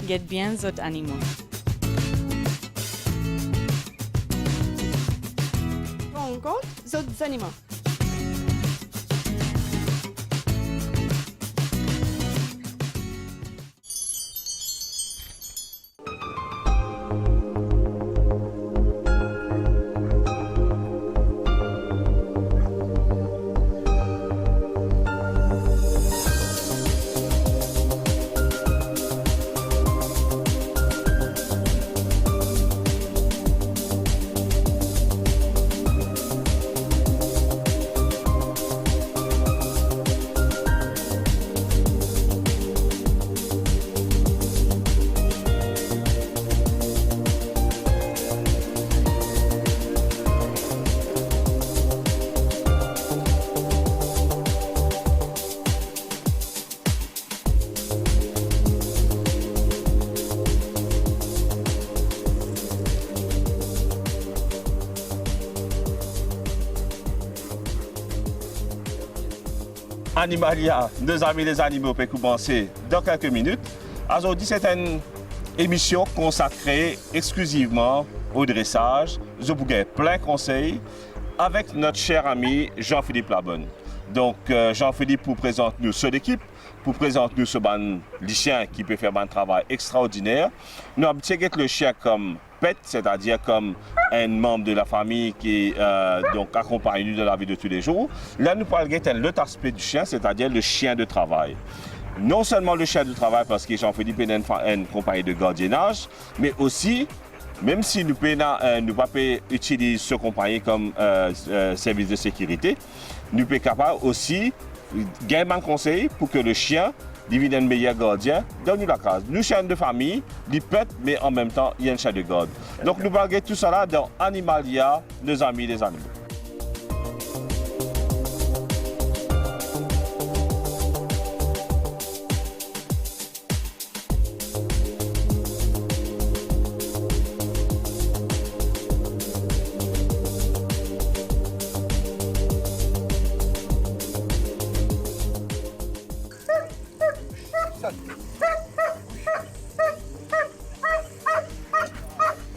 guette bien les animaux. Rencontre les animaux. Animalia, nos amis les animaux, peut commencer dans quelques minutes. Aujourd'hui, c'est une émission consacrée exclusivement au dressage. Je vous donne plein de conseils avec notre cher ami Jean-Philippe Labonne. Donc, Jean-Philippe vous présente nous son équipe, pour présenter nous ce chien qui peut faire un travail extraordinaire. Nous avons le chien comme pet, c'est-à-dire comme un membre de la famille qui donc accompagne nous dans la vie de tous les jours. Là, nous parlons de l'autre aspect du chien, c'est-à-dire le chien de travail. Non seulement le chien de travail parce que Jean-Philippe est une compagnie de gardiennage, mais aussi, même si nous ne pouvons pas utiliser ce compagnie comme service de sécurité, nous sommes capables aussi gagner un conseil pour que le chien devienne un meilleur gardien dans la case. Nous, chien de famille, des pets, mais en même temps, il y a un chien de garde. Donc, nous parlons de tout ça là dans Animalia, nos amis les animaux.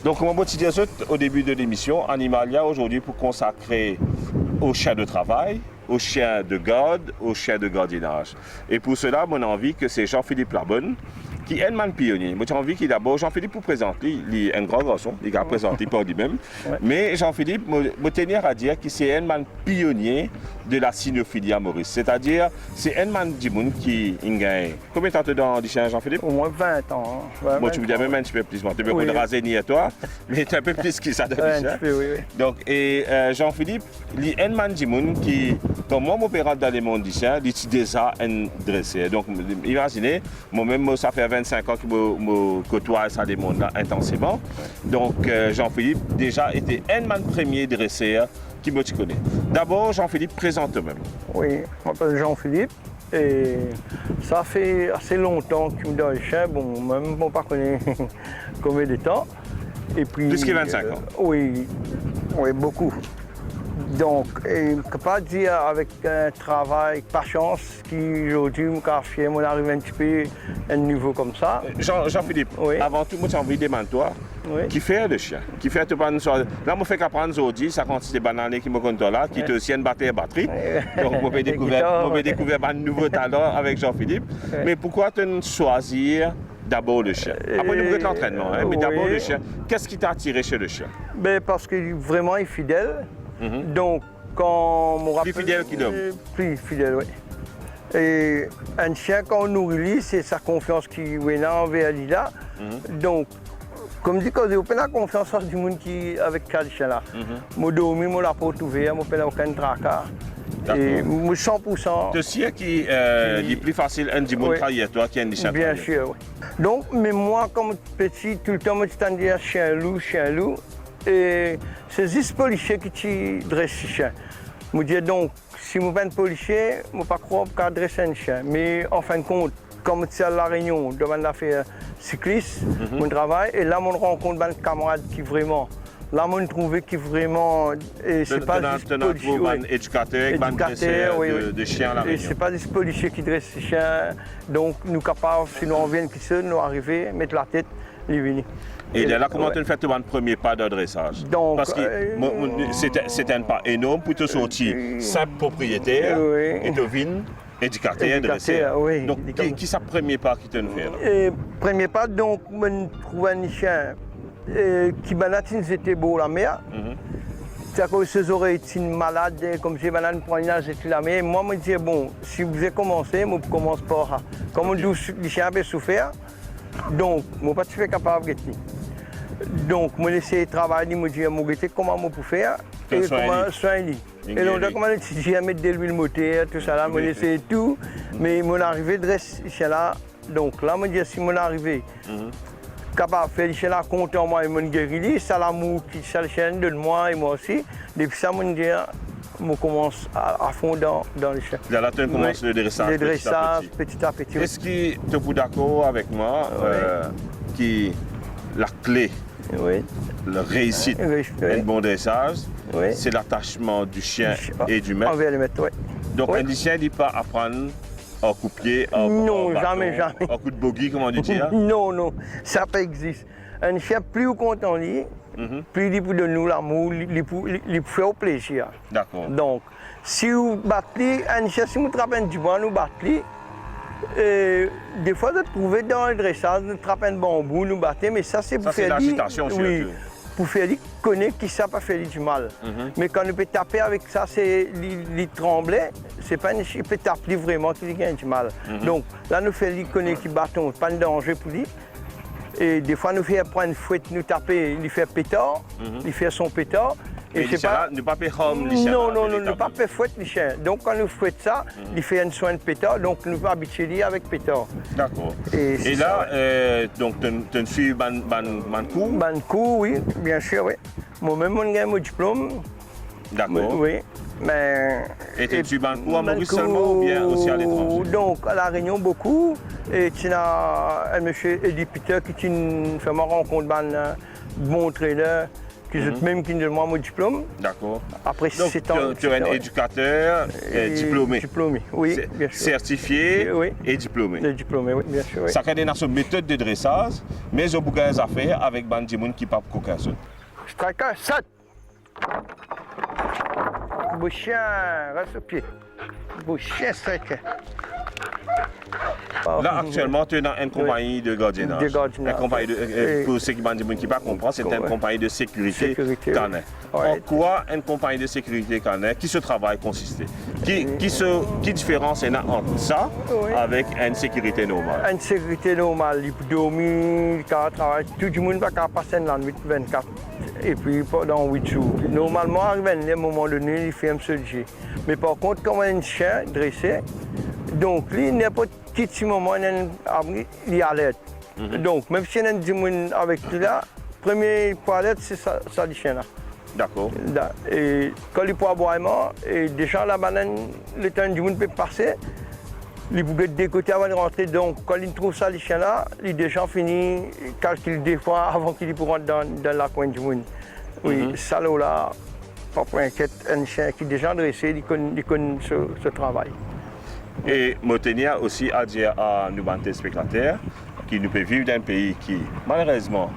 Donc, comme on dit au début de l'émission, Animalia aujourd'hui pour consacrer aux chiens de travail, aux chiens de garde, aux chiens de gardiennage. Et pour cela, mon envie que c'est Jean-Philippe Labonne qui est un pionnier. Moi, j'ai envie qu'il d'abord, Jean-Philippe pour présenter, il est un grand garçon, il a présenté par lui-même. Ouais. Mais Jean-Philippe, je tenir à dire que c'est un pionnier de la cynophilie à Maurice. C'est-à-dire, c'est un man qui gagne. Combien de temps dans le chien, Jean-Philippe? Au moins 20 ans. Hein. Bon, tu veux dire même un petit peu plus. Tu peux pas raser ni à toi, mais tu es un peu plus que ça dans le chien. Oui. Donc, et Jean-Philippe, il est un man qui, comme moi, m'opère dans le monde du chien, il est déjà un dresseur. Donc, imaginez, moi-même, ça fait 25 ans que je côtoie ça des mondes là intensément. Donc, Jean-Philippe, déjà, était un man premier dresseur qui me connaît. D'abord, Jean-Philippe, présente toi-même. Oui, je m'appelle Jean-Philippe et ça fait assez longtemps que je suis dans le chien. Bon, même je ne connais pas combien de temps. Et puis, plus que 25 ans? Oui, beaucoup. Donc, je ne peux pas dire avec un travail, patience, qu'aujourd'hui, on arrive un petit peu à un niveau comme ça. Jean-Philippe, oui. Avant tout, moi, j'ai envie de demander toi, oui. Qui fait le chien? Qui fait tout là, je fais qu'apprendre aujourd'hui, ça consiste des bananes qui me comptent là, qui te aussi une batterie. Donc, je vais découvrir un nouveau talent avec Jean-Philippe. Oui. Mais pourquoi tu choisir d'abord le chien? Après, nous avons l'entraînement, hein, mais d'abord le chien. Qu'est-ce qui t'a attiré chez le chien? Parce qu'il est vraiment fidèle. Donc, quand on me rappelle... Plus fidèle qu'il homme? Plus fidèle, oui. Et un chien, quand on nourrit, c'est sa confiance qui est envers lui là. Donc, comme je dis, quand on a la confiance du monde qui avec ce chien-là. Je dors, je la porte ouverte, je n'ai aucun tracas. Et 100%. Tu sais qu'il est plus facile un monde travailler toi qui a un chien? Bien sûr, oui. Donc, mais moi, comme petit, tout le temps, je me dis chien loup. Et c'est juste policier qui te dresse le chien. Je dis donc, si je suis policier, je ne peux pas croire que je dresse un chien. Mais en fin de compte, comme c'est à La Réunion, devant l'affaire cycliste, mon travail, et là, je rencontre un camarade qui vraiment Là, on trouvait que vraiment, c'est pas juste policier. Un éducateur, un dresseur de chiens à la Et Réunion. c'est pas des policiers qui dressent les chiens. Donc, nous capables, si nous revenons qui sont, nous arriver, mettre la tête, les venir. Et là, comment tu fais ton premier pas de dressage? Donc, parce que c'était un pas énorme pour te sortir simple propriétaire et te venir éducateur, dresseur. Oui, donc, qui est le premier pas qui te fait? Premier pas, donc, on trouve un chien qui était beau la mer. C'est à cause de ses oreilles étaient malades, comme si on prenait la mer. Moi, je me disais, bon, si vous avez commencé, moi, je commence par là. Comme on dit, les chiens avaient souffert, donc, je ne suis pas capable de faire. Donc, je essayé de travailler, je me disais, comment je peux faire et comment soigner. Et donc, comme je disais, je mettre de l'huile moteur, tout ça, là, je essayé tout, mais mon arrivée de reste là. Donc, là, je me dis, si mon arrivée, capable de faire les chiens là, content moi et mon guérilla, ça l'amour qui ça le chien de moi et moi aussi. Depuis ça, je commence à fond dans les chiens. Là, tu commences le dressage, petit à petit. Est-ce que tu es d'accord avec moi que la clé, la réussite d'un bon dressage, c'est l'attachement du chien et du maître? Envers le maître, oui. Donc, un chien ne dit pas apprendre en coup-pied, non, jamais. En coup de bogey, comment on dit ça? Non, ça peut exister. Un chien, plus on compte en lui, plus il peut donner nous l'amour, il peut faire plaisir. D'accord. Donc, si vous battez, un chien, si vous trappez du bois, nous battez. Des fois, de trouver dans le dressage, de trapper un bambou, nous battez, mais ça, c'est pour faire l'agitation, surtout. Pour faire connaître qui ça pas faire du mal. Mais quand on peut taper avec ça, c'est les trembler, c'est pas une il peut taper vraiment qui gagne du mal. Donc là nous fait connaître qui bâton, pas de danger pour lui. Et des fois nous fait prendre une fouette, nous taper, il fait pétard, il fait son pétard. Et c'est pas ne pas faire home les chiens. Non, ne pas faire fouette les chiens. Donc quand nous fouette ça, il fait un soin de pétard, donc nous va habituer avec pétard. D'accord. Et là, donc tu suis ban cours? Ban cours, oui, bien sûr, oui. Moi-même, on a mon diplôme. D'accord. Oui. Mais, et tu suis ban cours à Maurice seulement ou bien aussi à l'étranger? Donc à La Réunion beaucoup. Et tu as un monsieur Eddie Peter qui fait ma rencontre, un bon trainer. Même qui me demande mon diplôme. D'accord. Après 7 ans. Tu es un éducateur diplômé. Diplômé, oui, bien sûr. Certifié et diplômé. Diplômé, oui, bien sûr. Oui. Ça crée une méthode de dressage, mais je peux faire affaires avec des gens qui ne peuvent pas coquer. Striker, 7. Beau chien, reste au pied. Beau chien, striker. Là, actuellement, tu es dans une compagnie de gardiennage. Une compagnie pour ceux qui ne pas comprendre, c'est une compagnie de sécurité canine. En quoi une compagnie de sécurité canine, qui ce travail consiste? Qui différence est entre ça avec une sécurité normale? Une sécurité normale, il peut dormir, il peut travailler. Tout le monde va passer la nuit 24 et puis pendant 8 jours. Normalement, à un moment donné, il fait un seul jet. Mais par contre, comme un chien dressé, donc, il n'importe quel moment, il est à l'aide. Donc, même si on a un monde avec tout là, le premier point à l'aide, c'est ça, le chien là. D'accord. Et quand il peut aboiement, et déjà la banane, le temps du monde peut passer, il peut être décoté avant de rentrer. Donc, quand il trouve ça, le chien là, il est déjà fini, il calcule des fois avant qu'il rentre dans la coin du monde. Oui, ça là, pas pour inquiète, un chien qui est déjà dressé, il connaît ce travail. Et Motenia aussi a dit à nos spectateurs qui nous peut vivre dans un pays qui, malheureusement,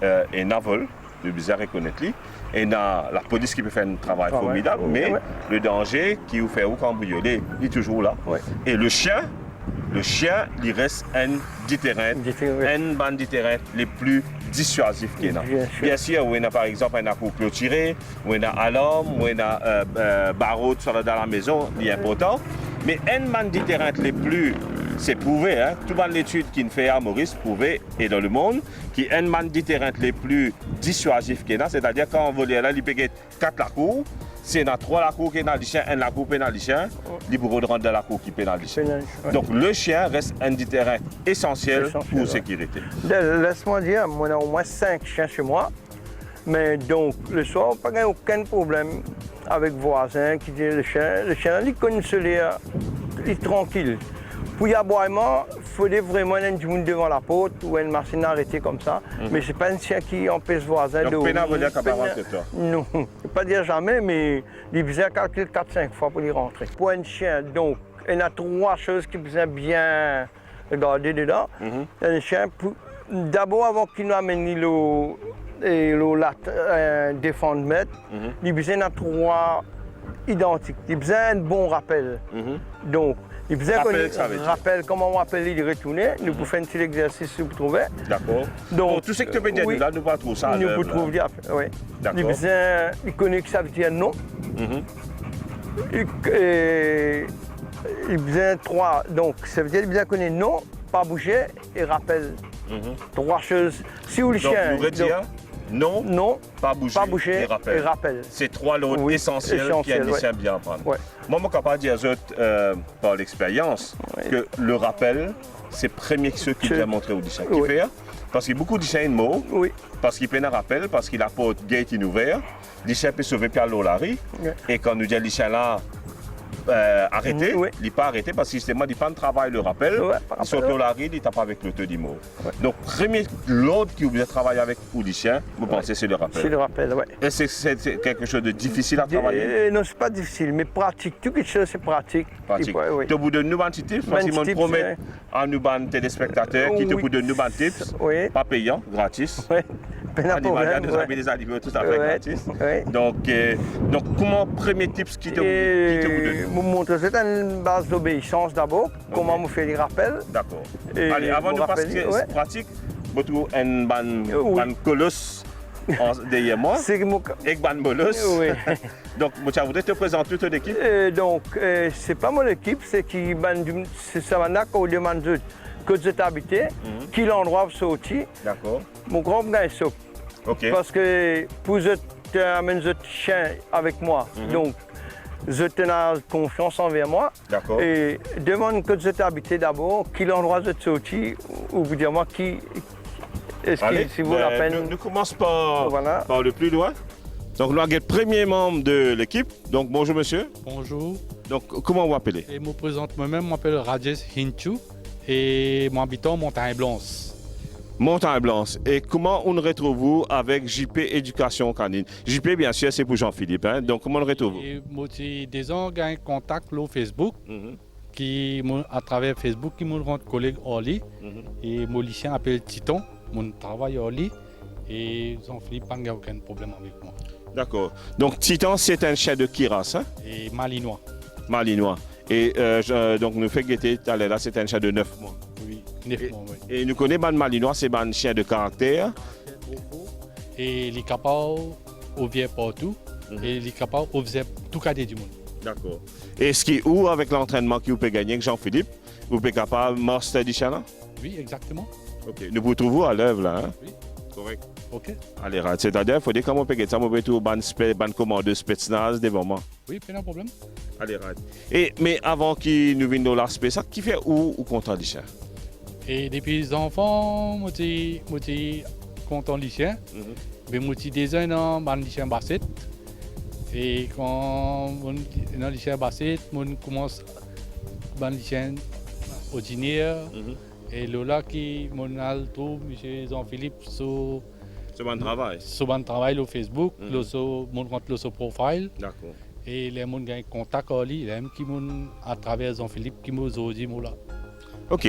est naval, le bizarre reconnaître lui, et la police qui peut faire un travail formidable, mais le danger qui vous fait vous cambrioler, il est toujours là. Et le chien, il reste un déterrent, un bande déterrent les plus dissuasifs qu'il y a. Bien sûr, on a par exemple un coup clôturé, on a alarme, on a barreau dans la maison, il est important. Mais un bande déterrent les plus, c'est prouvé, hein, toute l'étude qu'il fait à Maurice, prouvé, et dans le monde, qui est un bande déterrent les plus dissuasifs qu'il y a, c'est-à-dire quand on voit là, il peut être 4 la cour. Si on a 3 la cour qui est dans le chien, 1 la cour qui est dans le chien, il peut rentrer dans la cour qui est dans le chien. Donc le chien reste un déterrent essentiel pour la sécurité. Laisse-moi dire, on a au moins 5 chiens chez moi. Mais donc le soir, on n'a aucun problème avec le voisin qui dit le chien il connaît celui-là, il est tranquille. Pour y aboiement, faudrait vraiment un monde devant la porte ou une machine arrêtée comme ça. Mais c'est pas un chien qui empêche voisin de... Donc, Pénard veut dire qu'il va rentrer toi. Non, je ne peux pas dire jamais, mais il besoin calculer 4-5 fois pour y rentrer. Pour un chien, donc, il y a 3 choses qui besoin bien regarder dedans. Un chien, d'abord, avant qu'il nous amène le défendre mettre, il besoin de 3 identiques. Il besoin d'un bon rappel. Donc, il besoin qu'on rappelle comment on appelle il retourner. Nous pouvons faire un petit exercice si vous trouvez. D'accord. Donc, tout ce que tu peux dire là, nous pas trouver ça. Nous pouvons trouver, oui. Il besoin, il connaît que ça veut dire non. Il besoin 3, donc ça veut dire qu'il besoin connaître non, pas bouger et rappel. 3 choses. Si vous le chien. Donc, vous dire non, non, pas bouger et rappel. C'est 3 lots essentiels qui un chien bien apprendre. Ouais. Moi, je suis capable de dire par l'expérience que le rappel, c'est premier que ceux qui viennent montrer au chien. Qui fait parce qu'il y a beaucoup de chiens de mots, parce qu'il peine un rappel, parce qu'il apporte gate ouvert, les chiens peuvent sauver par l'olari. Et quand nous disons les chiens là, arrêté, il n'est pas arrêté parce que justement, il n'y a pas de travail le rappel. Il saute l'olari, il tape avec le taux d'IMO. Donc, premier l'autre qui vous travailler avec ou des chiens, vous pensez c'est le rappel. C'est le rappel, oui. Et c'est quelque chose de difficile à travailler? Non, c'est pas difficile, mais pratique. Tout quelque chose, c'est pratique. Pratique. Tu vous donne nous un petit tips, parce qu'ils me promettent à nous téléspectateurs qui te vous donne nous un tips, pas payant, gratis. Animal, nous avons des animaux tout à fait gratis. Donc, comment premier tips qui te vous donne? Vous montre, c'est une base d'obéissance d'abord, comment vous faites les rappels. D'accord. Allez, avant de passer à pratique, vous trouvez un ban colosse derrière moi, et ban bolos. Donc, je voudrais te présenter toute l'équipe. Donc, c'est pas mon équipe, c'est ça maintenant qu'on demande que vous habitez, qui l'endroit où vous sortir. D'accord. Mon grand gagne ça. Parce que pour amener votre chien avec moi, donc, je tenais confiance envers moi. D'accord. Et demande que vous habitez d'abord, qui l'endroit où vous sortir, ou vous dire moi qui. Est-ce que si vous la peine. Nous commençons par le plus loin. Donc, nous avons le premier membre de l'équipe. Donc, bonjour monsieur. Bonjour. Donc, comment vous appelez? Et je me présente moi-même, je m'appelle Rajesh Hinchu et mon habitant Montagne Blanche. Montagne Blanche. Et comment on retrouve-vous avec JP Éducation Canine? JP, bien sûr, c'est pour Jean-Philippe. Hein? Donc, comment on retrouve-vous? Moi, j'ai déjà un contact sur Facebook, qui, à travers Facebook, qui me rend collègue Orly. Et mon lycéen appelle Titon, mon travail Orly. Et Jean-Philippe n'a aucun problème avec moi. D'accord. Donc, Titan, c'est un chien de qui race? Hein? Et Malinois. Malinois. Et donc, nous fait guetter, là, c'est un chien de 9 mois. Oui, 9 mois, oui. Et nous connaissons le Malinois, c'est un chien de caractère. Et il est capable de vivre partout. Et il est capable de vivre tout côté du monde. D'accord. Et ce qui est où, avec l'entraînement que vous pouvez gagner avec Jean-Philippe, vous pouvez capable de master du chien là? Oui, exactement. Ok. Nous vous trouvons à l'œuvre là. Hein? Oui. Correct. Ok. Allez, c'est-à-dire, il faut dire comment on peut gagner ça, on peut tout ban commande Spetsnaz devant moi. Oui, pas de problème. Allez, rad. Mais avant qu'il nous vienne dans l'aspect, ça, qui fait où ou content du chien? Et depuis les enfants, moi, je content du chien. Mais moi, je déjà dans le chien basset. Et quand dans le chien basset, on commence dans le chien ordinaire. Et là, qui a trouvé M. Jean-Philippe sur mon travail. Sur mon travail sur Facebook, mon compte sur profil. D'accord. Et les gens ont contact avec lui, les qui à travers Jean-Philippe qui m'ont dit là. Ok.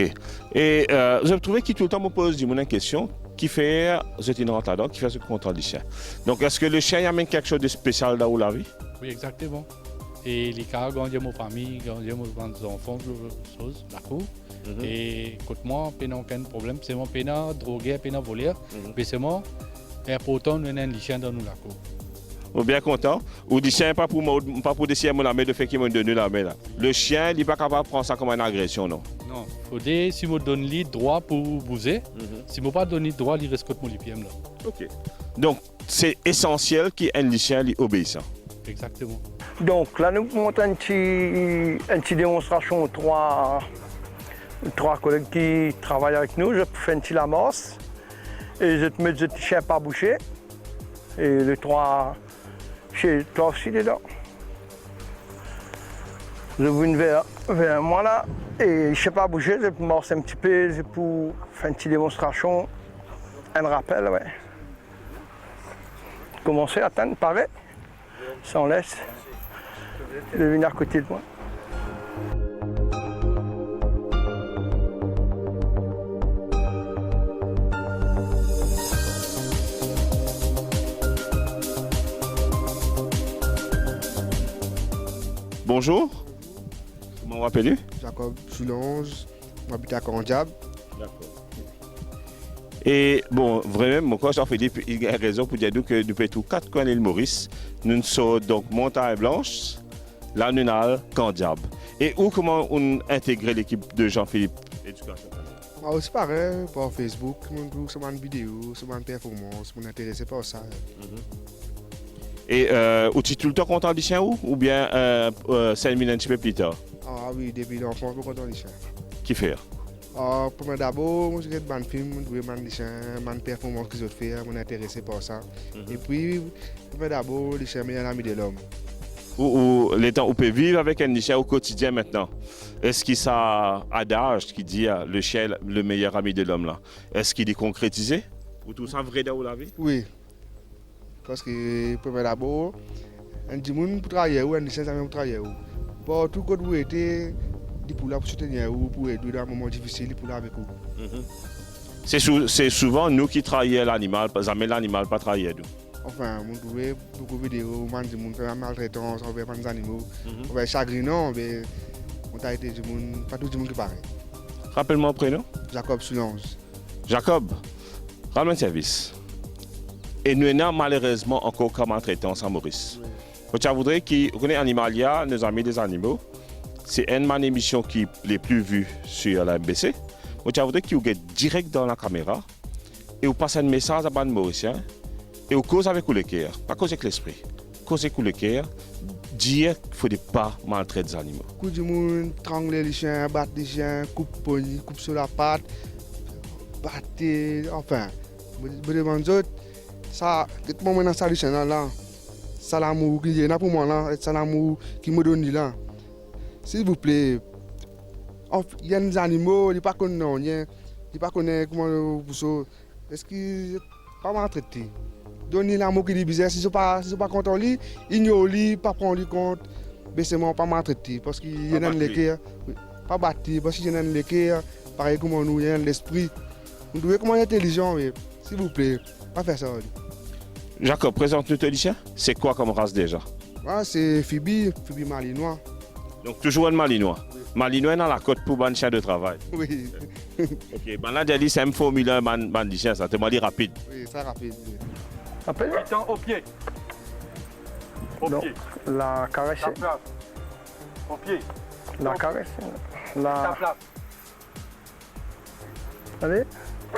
Et je trouvais qu'il tout le temps me pose une question qui fait une rentre là-dedans, qui fait ce contrôle du chien. Donc, est-ce que le chien amène quelque chose de spécial dans la vie? Oui, exactement. Et les cas, quand j'ai ma famille, quand j'ai mes enfants, choses, d'accord. Et écoute-moi, il n'y a aucun problème. C'est mon pénal, drogué, pénal volé. Mais c'est moi, important, nous avons un chien dans nous, d'accord. Je suis bien content. Ou le chien, pas pour décider la main de fait qu'il m'a donné la main. Là. Le chien, il n'est pas capable de prendre ça comme une agression, non? Non. Il faut dire, si je donne le droit pour bouger, si je ne pas donner le droit, il reste contre mon pied. Ok. Donc, c'est essentiel qu'il y ait un chien obéissant. Exactement. Donc là, nous montrons une petite démonstration, trois collègues qui travaillent avec nous. Je fais une petite amorce et je te mets le chien par boucher. Et les trois aussi dedans. Je vous une verre. vers moi là. Et je ne sais pas bouger, je peux marcher un petit peu, je peux faire une petite démonstration, un rappel, ouais. Commencer à atteindre, pareil, sans laisse, de venir à côté de moi. Bonjour. Comment vous appelez? Jacob Soulonge, j'habite à Condiab. D'accord. Et bon, vraiment, mon coach Jean-Philippe, il a raison pour dire que depuis tous 4 coins de l'île Maurice, nous sommes donc Montagne Blanche, La Nunal, Condiab. Et où comment on intègre l'équipe de Jean-Philippe Éducation? Moi aussi pareil, par Facebook, je sur une vidéo, sur une performance, je suis intéressé par ça. Et où tu es tout le temps content du chien ou bien 5 minutes un petit peu plus tard? Ah oui, depuis l'enfance, je suis content du chien. Qui fait? Pour d'abord, je regarde un film, je regarde une performance qu'ils ont fait, je suis intéressé par ça. Et puis, pour d'abord, le chien est un ami de l'homme. Ou les temps où on peut vivre avec un chien au quotidien maintenant. Est-ce qu'il ça adage qui dit le chien le meilleur ami de l'homme là? Est-ce qu'il est concrétisé? Ou tout ça vrai dans la vie? Oui. Parce que, pour d'abord, un petit monde pour travailler ou un chien pour travailler. Pour tout ce que vous êtes, pour là pour soutenir ou pour aider dans un moment difficile pour là avec vous. C'est souvent nous qui travaillons l'animal, jamais l'animal pas travailler nous. Enfin, on trouve beaucoup de vidéos, on dit que on maltraitance envers les animaux, on va chagrinant, mais on a été du monde, pas tout le monde qui paraît. Rappelle-moi le prénom. Jacob Soulonge. Jacob, rends-moi service. Et nous n'avons malheureusement encore comme maltraitance à Maurice. Je voudrais qu'on ait Animalia, nos amis des animaux. C'est une de mes émissions qui est les plus vues sur la MBC. Je voudrais qu'ils soient direct dans la caméra et vous passez un message à les Mauriciens et vous causez avec le cœur, pas causer avec l'esprit. Causer avec le cœur, dire qu'il ne faut pas maltraiter les animaux. Beaucoup de monde trangle les chiens, battre les chiens, coupe pony, coupe sur la patte, battre, enfin, je demande aux autres, ça, tout le monde dans sa chien là. C'est l'amour qui est là pour moi, là. C'est l'amour qui me donne là. S'il vous plaît, il y a des animaux, ils ne connaissent pas comment vous savez. Est-ce qu'ils ne sont pas maltraités? Donnez l'amour qui est bizarre. Si ils ne sont pas contents, ils ignorent, ils ne prennent pas compte. Mais c'est pas maltraité. Parce qu'il y a des cœurs. Pas battu, parce qu'il y a des cœurs. Pareil comme nous, il y a l'esprit. Vous devez comment être intelligent, s'il vous plaît, pas faire ça. Jacob, présente-nous tes chiens. C'est quoi comme race déjà? C'est Phoebe Malinois. Donc toujours un Malinois. Oui. Malinois est dans la côte pour un chien de travail. Oui. Ok, ben là, j'ai dit c'est un formulaire de chien, ça te m'a dit rapide. Oui, c'est rapide. Appelle? Au pied. Au Non, pied. la caresse. Ta place. Au pied. La caresse. Ta La... place. Allez,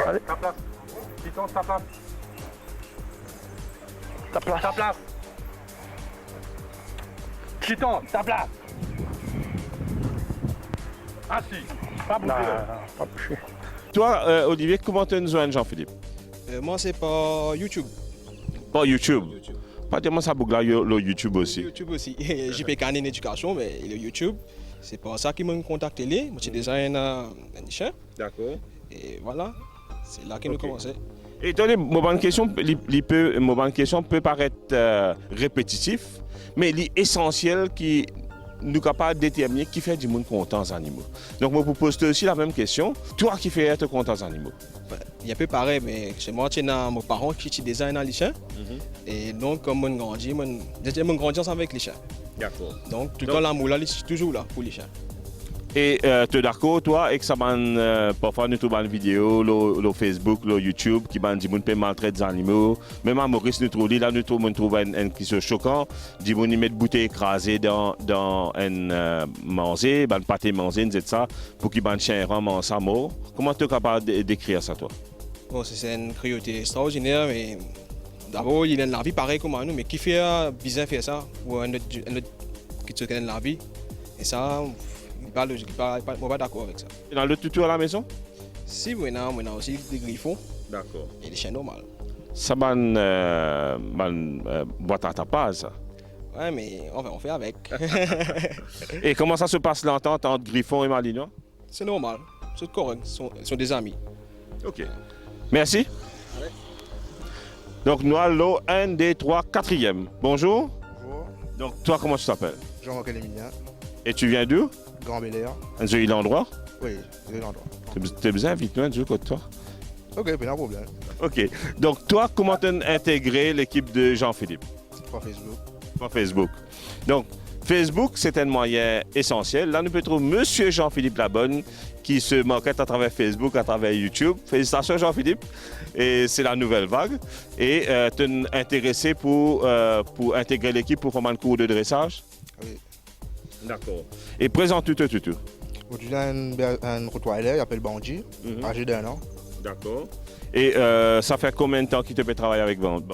allez, Ta place. Piton, ta place. ta place. Ta place. Piton, ta place. Assis. Pas bouger. Pas bouger. Toi, Olivier, comment tu nous joins Jean-Philippe? Moi, c'est par YouTube. Par YouTube. Pas tellement ça bouge là, le YouTube aussi. YouTube aussi. JP Canin Éducation, mais il est YouTube. C'est pour ça qu'ils m'ont contacté. Moi, je design un chien. D'accord. Et voilà, c'est là que nous commençons. Et attendez, ma question peut paraître répétitif, mais l'essentiel qui nous capable de déterminer qui fait du monde content aux animaux. Donc, moi, vous pose aussi la même question. Toi qui fais être content aux animaux? Il y a un peu pareil, mais chez moi, j'ai mes parents qui designent les chiens. Et donc, comme on grandit, on grandit ensemble avec les chiens. D'accord. Donc, tout le temps, l'amour là, c'est toujours là pour les chiens. Et tu es d'accord, toi, et que ça m'a parfois nous trouvons une vidéo, le Facebook, le YouTube, qui m'a dit qu'on peut maltraiter des animaux. Même à Maurice, nous trouvons là, nous trouvons un qui est choquant. Dit qu'on met une bouteille écrasée dans un manger, une pâté manger, ça, pour qu'il y ait un chien mange ça mort. Comment tu es capable d'écrire ça, toi? Bon, c'est une cruauté extraordinaire, mais d'abord, il a la vie pareil comme nous, mais qui fait bizarre faire ça pour un autre qui te connaît la vie. Et ça, pas logique, je ne suis pas d'accord avec ça. Dans le tuto à la maison? Si, on a aussi des griffons. D'accord. Et des chiens normaux. Ça boîte à tapas, ça? Ouais, mais on fait avec. Et comment ça se passe l'entente entre Griffon et Malinois? C'est normal, c'est correct, ils sont des amis. Ok. Merci. Donc, nous allons 1, 2, 3, 4e. Bonjour. Bonjour, Donc, toi, comment tu t'appelles? Jean-Marc Lémignan, Et tu viens d'où? Grand Bel Air. Un joli endroit? Oui, c'est l'endroit. Tu es bien invité, un jeu comme toi. Ok, pas de problème. Ok. Donc, toi, comment tu as intégré l'équipe de Jean-Philippe? Par Facebook. Par Facebook. Donc, Facebook, c'est un moyen essentiel. Là, nous pouvons trouver Monsieur Jean-Philippe Labonne qui se market à travers Facebook, à travers YouTube. Félicitations, Jean-Philippe. Et c'est la nouvelle vague. Et tu es intéressé pour intégrer l'équipe pour faire un cours de dressage? Oui. D'accord. Et présente-toi tout. Aujourd'hui, un rottweiler, il s'appelle Bandit, âgé d'1 an. D'accord. Et ça fait combien de temps qu'il te peut travailler avec Bandit?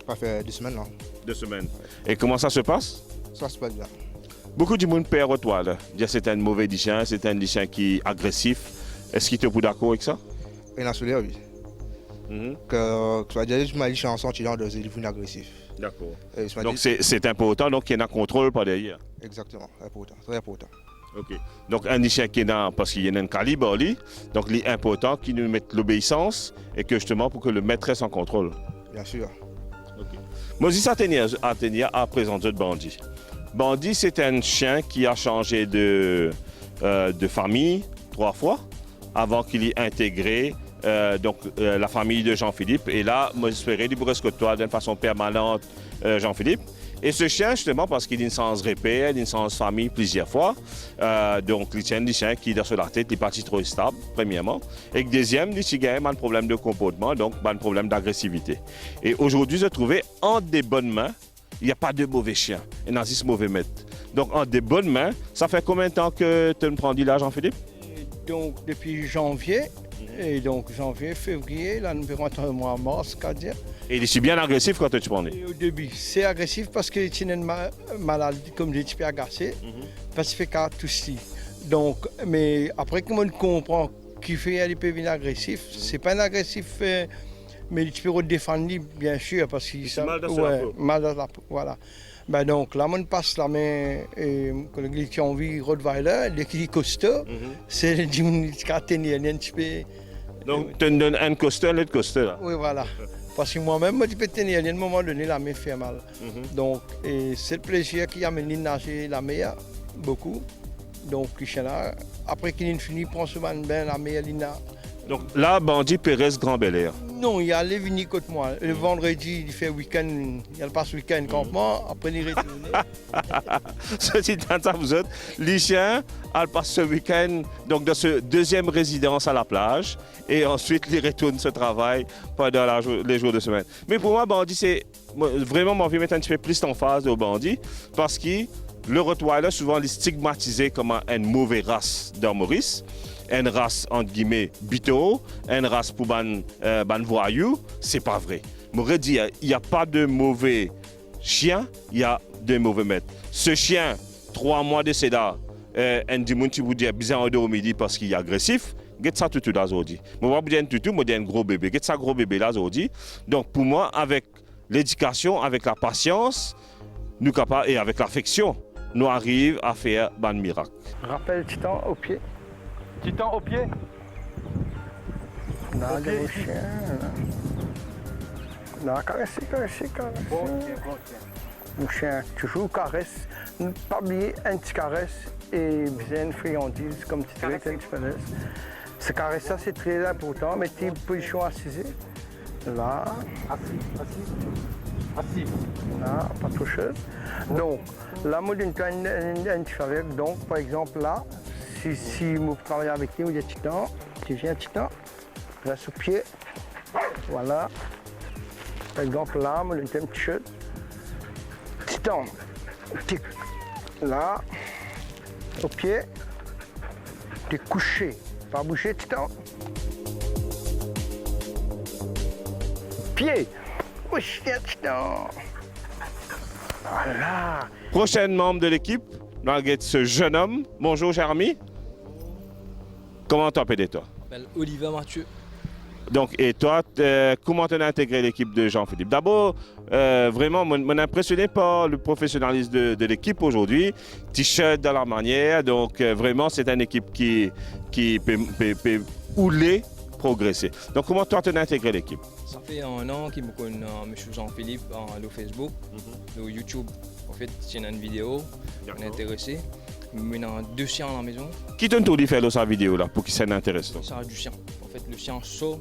Ça fait 2 semaines là. 2 semaines. Et comment ça se passe? Ça se passe bien. Beaucoup de monde perd rottweiler. C'est un mauvais chien, c'est un chien qui est agressif. Est-ce qu'il te est d'accord avec ça? Et dans ce là, oui. Que tu vas dire, je m'allie en sentiment de zéliphone agressif. D'accord. Et je m'as Donc dit- c'est important donc qu'il y ait un contrôle par derrière. Exactement, important, très important. Ok. Donc un chien qui est dans, parce qu'il y a un calibre, lui, donc il est important qu'il nous mette l'obéissance et que justement pour que le maître reste en contrôle. Bien sûr. Moses Athénia a présenté de Bandit. Bandit, c'est un chien qui a changé de famille 3 fois avant qu'il ait intégré la famille de Jean-Philippe. Et là, moi, j'espérais du Brescotois d'une façon permanente Jean-Philippe. Et ce chien, justement, parce qu'il a une sens repère, une sens famille plusieurs fois, donc il tient des chiens qui, dans la tête, il est parti trop stable, premièrement. Et deuxième, il a un problème de comportement, donc un problème d'agressivité. Et aujourd'hui, je trouvais entre des bonnes mains, il n'y a pas de mauvais chien, il y a 6 mauvais maîtres. Donc, entre des bonnes mains, ça fait combien de temps que tu me prends là, Jean-Philippe? Donc depuis janvier, et donc janvier, février, là nous verrons un mois mars, c'est-à-dire. Et il est bien agressif quand tu prends. Et au début, c'est agressif parce qu'il y a une maladie comme des types agacés, parce qu'il fait qu'à tout ceci. Donc, mais après, comment on comprend qu'il fait un peu agressif, c'est pas un agressif, mais tu peux défendre bien sûr, parce qu'il mal dans la peau. mal dans la peau, voilà. Ben donc là, on passe la main, quand qui ont envie Rottweiler, dès qu'il est costaud, c'est du qui a tenu un petit peu. Donc, tu me donnes un costaud, l'autre costaud, là. Oui, voilà. Parce que moi-même, je peux tenir, à un moment donné, la main fait mal. Donc, c'est le plaisir qui a mené nager la mer, beaucoup. Donc, là, après qu'il finit, il prend souvent une bain, la mer, Donc là, Bandit Pérez Grand Bel Air. non, il allait venir contre moi. Le vendredi, il fait week-end, il passe week-end campement, après il retourne. Ceci dit, ça vous autres, les chiens, elles passent ce week-end donc dans ce deuxième résidence à la plage et ensuite ils retournent ce travail pendant les jours de semaine. Mais pour moi, Bandit, c'est vraiment mon envie de mettre un petit peu plus en phase au Bandit parce que le Rottweiler, souvent, il est stigmatisé comme une mauvaise race dans Maurice. Une race, entre guillemets, bito, une race pour ban voyou, c'est pas vrai. Je dit, il n'y a pas de mauvais chien, il y a de mauvais maîtres. Ce chien, 3 mois de céda, un dimanche qui vous dit bizarre au midi parce qu'il est agressif, get ça tout là aujourd'hui. Moi, je dis tout, moi, je dis un gros bébé, get ça gros bébé là aujourd'hui. Donc, pour moi, avec l'éducation, avec la patience, nous capables et avec l'affection, nous arrivons à faire un miracle. Rappel Titan au pied. Titan au pied. Là, le beau chien. Là, caresser. Le chien, toujours caresse. Ne pas oublier un petit caresse et bien une friandise, comme tu dirais, un petit peu. Ce caresse, ça, c'est très important. Mettez une position assise. Là. Assis. Là, pas trop chaud. Donc, là, moi, je un petit faveur. Donc, par exemple, là, si vous travaillez avec lui, vous dites Titan, tu viens Titan, reste au pied. Voilà. Par exemple, là, moi, je un petit chaud. Titan, tic. Là, au pied, tu es couché. Pas bouger, Titan. Pied. Oh, chien, Titan. Voilà. Prochain membre de l'équipe, nous avons ce jeune homme. Bonjour, Jeremy. Comment t'appelles toi? Je m'appelle Oliver Mathieu. Donc, et toi, comment tu as intégré l'équipe de Jean-Philippe? D'abord, vraiment, m'en impressionné par le professionnalisme de l'équipe aujourd'hui. T-shirt dans la manière. Donc, vraiment, c'est une équipe qui peut rouler, progresser. Donc, comment toi, tu as intégré l'équipe? Ça fait un an qu'il me connaît M. Jean-Philippe sur Facebook, sur YouTube. En fait, j'ai une vidéo, on est intéressé. Maintenant, 2 chiens à la maison. Qui t'a dit faire sa vidéo là pour qu'il s'en intéresse? Ça a du chien. En fait, le chien sort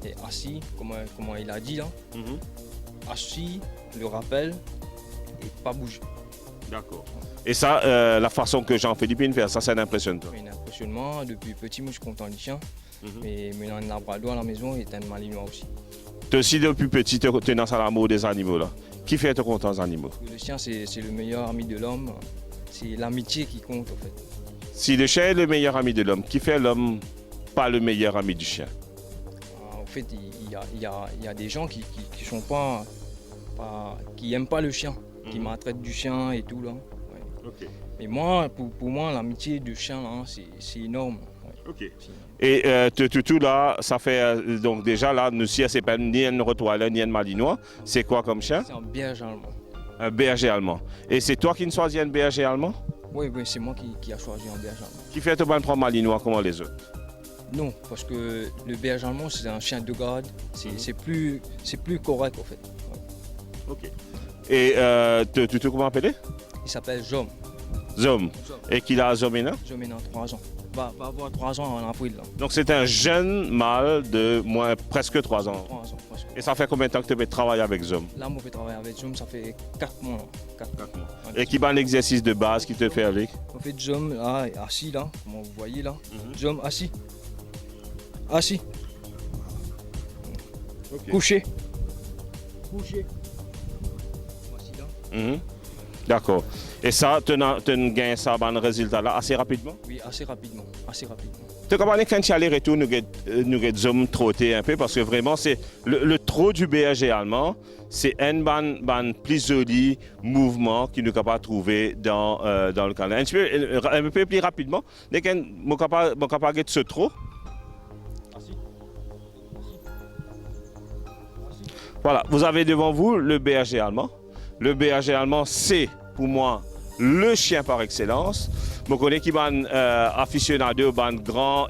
et assis, comment il a dit là. Assis, le rappel et pas bouger. D'accord. Et ça, la façon que Jean-Philippe fait, ça impressionne toi? Un impressionnement. Depuis petit, moi je suis content du chien. Mais maintenant, un labrador à la maison et un malinois aussi. Toi aussi, depuis petit, tu es dans l'amour des animaux là. Qui fait te content des animaux? Le chien, c'est le meilleur ami de l'homme. C'est l'amitié qui compte en fait. Si le chien est le meilleur ami de l'homme, qui fait l'homme pas le meilleur ami du chien? En fait, il y a des gens qui sont pas qui aiment pas le chien, qui maltraitent du chien et tout là. Ouais. Okay. Mais moi, pour moi, l'amitié du chien là, c'est énorme. Ouais. Ok. Et tout là, ça fait donc déjà là, nous c'est pas ni un rottweiler ni un malinois. C'est quoi comme chien? C'est un berger allemand. Un berger allemand. Et c'est toi qui ne choisis un berger allemand? Oui, c'est moi qui a choisi un berger allemand. Qui fait te prendre malinois comme les autres? Non, parce que le berger allemand, c'est un chien de garde. C'est plus correct en fait. Ouais. Ok. Et tu comment appeler? Il s'appelle Zom. Zom. Et qu'il a Zom maintenant? Zom maintenant 3 ans. Va avoir 3 ans en avril. Là. Donc c'est un jeune mâle de presque 3 ans. 3 ans presque. Et ça fait combien de temps que tu travailles avec Zom? Là, moi, je travaille avec Zom, ça fait 4 mois. 4 mois. Et qui va un exercice de base qui te fait avec? En fait, Zom, là, assis là, comme vous voyez là. Zom, assis. Assis. Okay. Couché. Couché. Voici là. D'accord. Et ça, tu gagnes ça, un résultat là assez rapidement? Oui, assez rapidement. Tu comprends quand tu allais retour, nous avons trotté un peu parce que vraiment, c'est le trot du berger allemand, c'est un plus joli mouvement que nous sommes capables de trouver dans le canal. Un peu plus rapidement, dès que nous sommes capables de ce trot. Voilà, vous avez devant vous le berger allemand. Le berger allemand, c'est pour moi le chien par excellence. Je connais qui est aficionado, grand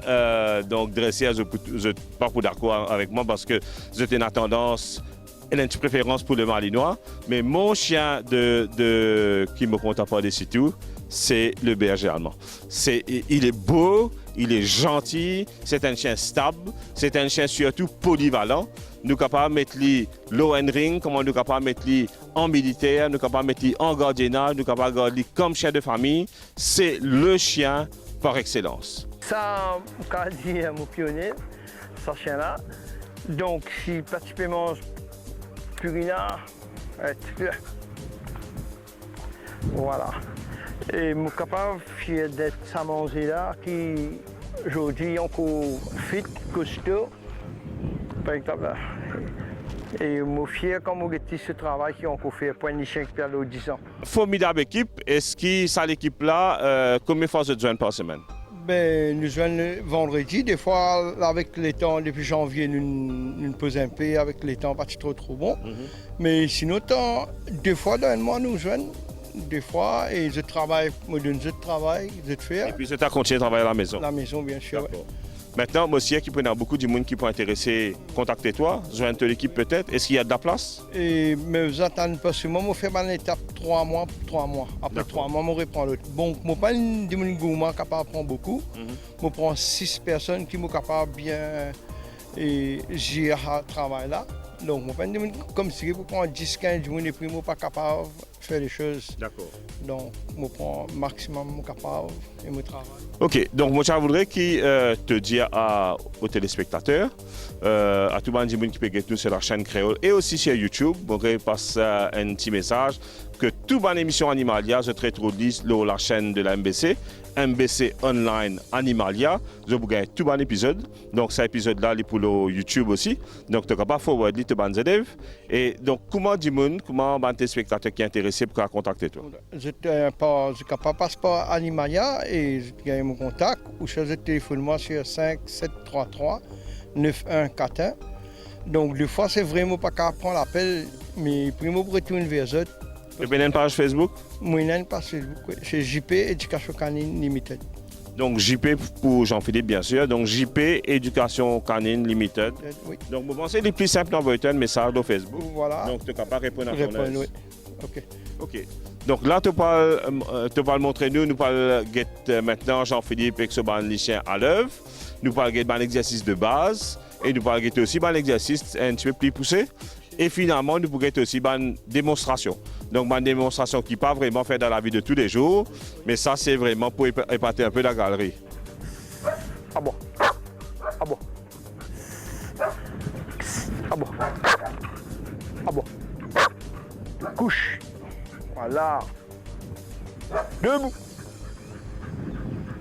donc dressé, je ne pas pour d'accord avec moi parce que j'ai une tendance, une préférence pour le malinois. Mais mon chien qui me compte pas des tout, c'est le berger allemand. Il est beau, il est gentil, c'est un chien stable, c'est un chien surtout polyvalent. Nous sommes capables de mettre l'eau en ring, comme nous sommes capables de mettre en militaire, nous sommes capables de mettre en gardiennage, nous sommes capables de garder comme chien de famille. C'est le chien par excellence. Ça, quand je dis mon pionnier, ce chien-là, donc si particulièrement purina, voilà. Et je suis capable d'être ça manger là, qui aujourd'hui encore fit, costaud. Par exemple, là. Et je suis fier quand je dis ce travail qui ont fait pour une chien qui a 10 ans. Formidable équipe. Est-ce que ça l'équipe là, combien de fois vous joignez par semaine? Ben, nous joignons vendredi, des fois avec les temps, depuis janvier, nous posons un peu avec les temps pas trop bon. Mais sinon, deux fois dans le mois, nous joignons. Des fois, et je travaille, je donne je travail, je fais. Et puis tu as continué à travailler à la maison? La maison, bien sûr. Ouais. Maintenant, monsieur, qui peut y avoir beaucoup de monde qui peut intéresser, contacter toi, joindre l'équipe peut-être. Est-ce qu'il y a de la place? Et mais vous attendez parce que moi, je fais une étape 3 mois. Après 3 mois, je reprends l'autre. Bon, je ne suis pas un gourmand capable de prendre beaucoup. Je prends 6 personnes qui sont capables de bien gérer ce travail-là. Donc, je ne suis pas comme si je prends 10-15 jours et puis je ne suis pas capable de faire les choses. D'accord. Donc, je prends le maximum capable et je travaille. Ok, donc moi je voudrais te dire aux téléspectateurs, à tout le monde qui peut être sur la chaîne Créole et aussi sur YouTube, je voudrais passer un petit message que toute bonne émission animalière se traite sur la chaîne de la MBC, MBC Online Animalia. Je vous gagne tout bon épisode. Donc, cet épisode-là, il est pour le YouTube aussi. Donc, tu n'as pas forward, tu as des élèves. Et donc, comment dis-moi, comment tes spectateurs qui sont intéressés pour contacter toi? Je n'ai pas passeport Animalia et j'ai gagné mon contact. Ou je téléphone moi sur 5733 9141. Donc, des fois, c'est vraiment pas qu'à prendre l'appel, mais primo pour retourner vers eux. Et bien, une page Facebook? Moi, une page Facebook, oui. C'est JP Éducation Canine Limited. Donc, JP pour Jean-Philippe, bien sûr. Donc, JP Éducation Canine Limited. Oui. Donc, vous pensez les plus simples d'envoyer un message sur Facebook. Voilà. Donc, tu ne peux pas répondre à ton aise. Oui. OK. OK. Donc, là, tu vas le montrer nous allons get maintenant Jean-Philippe avec ce lycéen à l'œuvre. Nous allons get un exercice de base. Et nous allons get aussi un exercice un petit peu plus poussé. Et finalement, nous pourrons get aussi une démonstration. Donc, une démonstration qui n'est pas vraiment faite dans la vie de tous les jours, mais ça, c'est vraiment pour épater un peu la galerie. Ah bon. Ah bon. Ah bon. Ah bon. Couche. Voilà. Debout.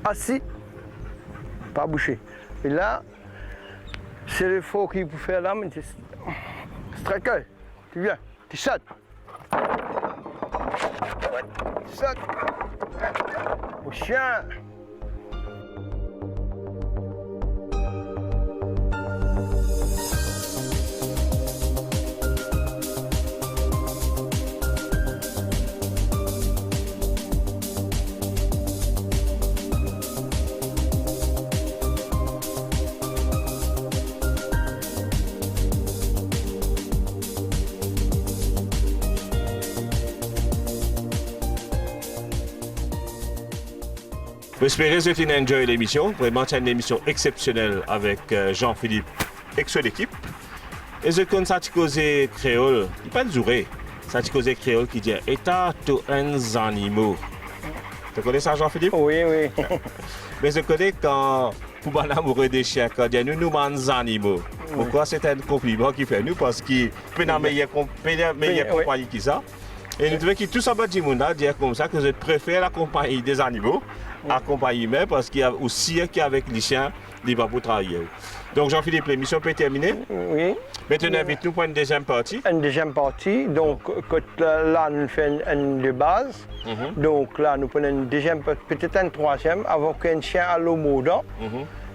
Assis. Pas bouché. Et là, c'est l'effort qu'il faut faire là, mais c'est très cœur. Tu viens, tu sautes. Tu sautes. Au chien. J'espère que vous avez enjoyé l'émission. Vraiment, c'est une émission exceptionnelle avec Jean-Philippe et son équipe. Et ce qu'on s'est causé créole, il n'est pas duré. Ça s'est causé créole qui dit état to uns animaux. Tu connais ça, Jean-Philippe? Oui, oui. Mais je connais quand, pour un amoureux des chiens, quand dit nous sommes animaux. Pourquoi c'est un compliment qu'il fait nous? Parce qu'il peut y avoir meilleure compagnie qui ça. Et nous trouvons que tout ça va dire comme ça que je préfère la compagnie des animaux à la compagnie humaine parce qu'il y a aussi qui avec les chiens, il va pour travailler. Donc Jean-Philippe, l'émission peut terminer. Oui. Maintenant, invite-nous pour une deuxième partie. Une deuxième partie, donc là nous faisons une de base. Donc là nous prenons une deuxième, peut-être une troisième, avant qu'un chien à l'eau mordant.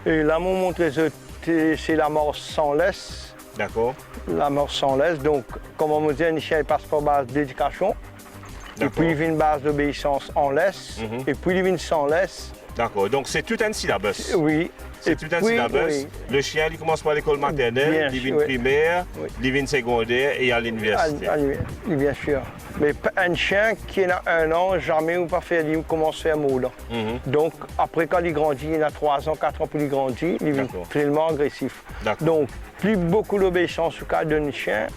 Et là, nous montrons c'est la mort sans laisse. D'accord. La mort sans laisse. Donc, comme on me dit, un chien passe par base d'éducation. Et puis il vient une base d'obéissance en laisse. Et puis il vient sans laisse. D'accord. Donc c'est tout un syllabus. Oui. C'est tout un syllabus. Oui. Le chien, il commence par l'école maternelle, il vient primaire, il vient secondaire et à l'université. Bien sûr. Mais un chien qui a 1 an, jamais ou pas faire, il commence à faire mordant. Donc après quand il grandit, il a 3 ans, 4 ans pour il grandir, il devient tellement agressif. Donc plus beaucoup d'obéissance au cas d'un chien,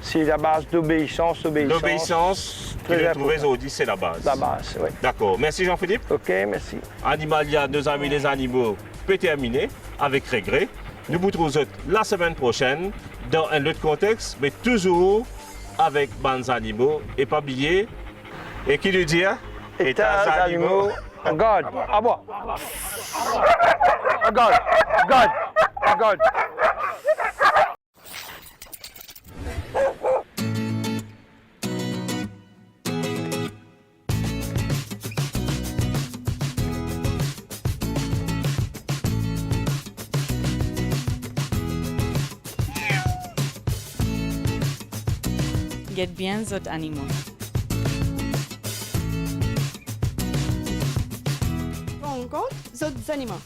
c'est la base d'obéissance. L'obéissance, que je trouve aujourd'hui, c'est la base. La base, oui. D'accord. Merci Jean-Philippe. Ok, merci. Animalia, nos amis les animaux, peut terminer avec regret. Nous vous retrouvons la semaine prochaine dans un autre contexte, mais toujours avec bandes animaux. Et pas oublier, et qui lui dit? États animaux. God. Ah bon. God. God. God. Get bien zot animaux. Rencontre d'autres animaux.